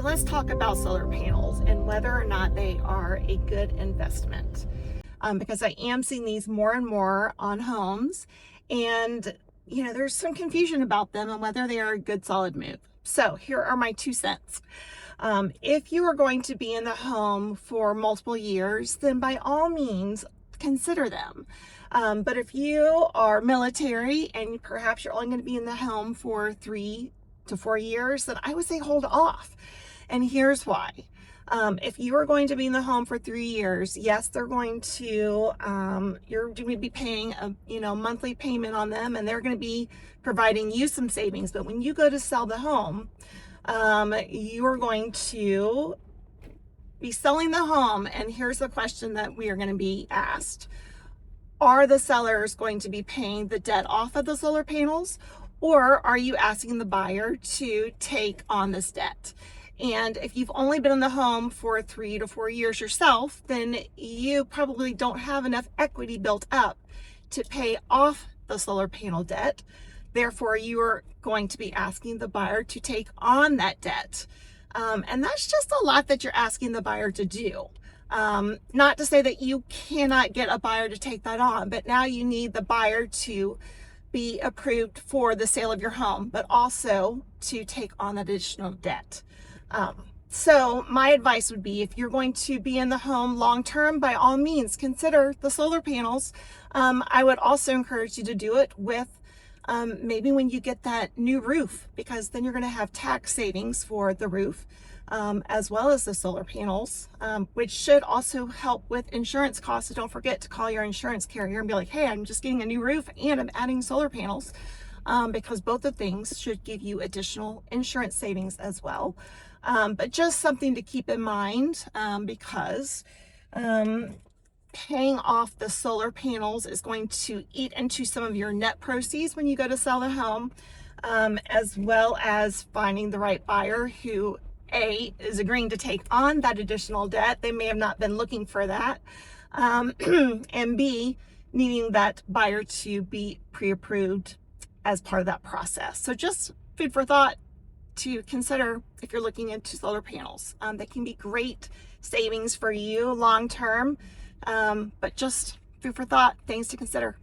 Let's talk about solar panels and whether or not they are a good investment. Because I am seeing these more and more on homes, and there's some confusion about them and whether they are a good solid move. So here are my 2 cents. If you are going to be in the home for multiple years, then by all means consider them. But if you are military and perhaps you're only going to be in the home for 3 to 4 years, then I would say hold off. And here's why. If you are going to be in the home for 3 years, yes, they're going to, you're going to be paying a monthly payment on them, and they're going to be providing you some savings. But when you go to sell the home, you are going to be selling the home. And here's the question that we are going to be asked. Are the sellers going to be paying the debt off of the solar panels, or are you asking the buyer to take on this debt? And if you've only been in the home for 3 to 4 years yourself, then you probably don't have enough equity built up to pay off the solar panel debt. Therefore, you are going to be asking the buyer to take on that debt. And that's just a lot that you're asking the buyer to do. Not to say that you cannot get a buyer to take that on, but now you need the buyer to be approved for the sale of your home, but also to take on additional debt. So my advice would be, if you're going to be in the home long-term, by all means, consider the solar panels. I would also encourage you to do it with maybe when you get that new roof, because then you're going to have tax savings for the roof, as well as the solar panels, which should also help with insurance costs. So don't forget to call your insurance carrier and be like, hey, I'm just getting a new roof and I'm adding solar panels, because both of things should give you additional insurance savings as well. But just something to keep in mind, because paying off the solar panels is going to eat into some of your net proceeds when you go to sell the home, as well as finding the right buyer who A, is agreeing to take on that additional debt. They may have not been looking for that. And B, needing that buyer to be pre-approved as part of that process. So just food for thought to consider if you're looking into solar panels. They can be great savings for you long term, but just food for thought, things to consider.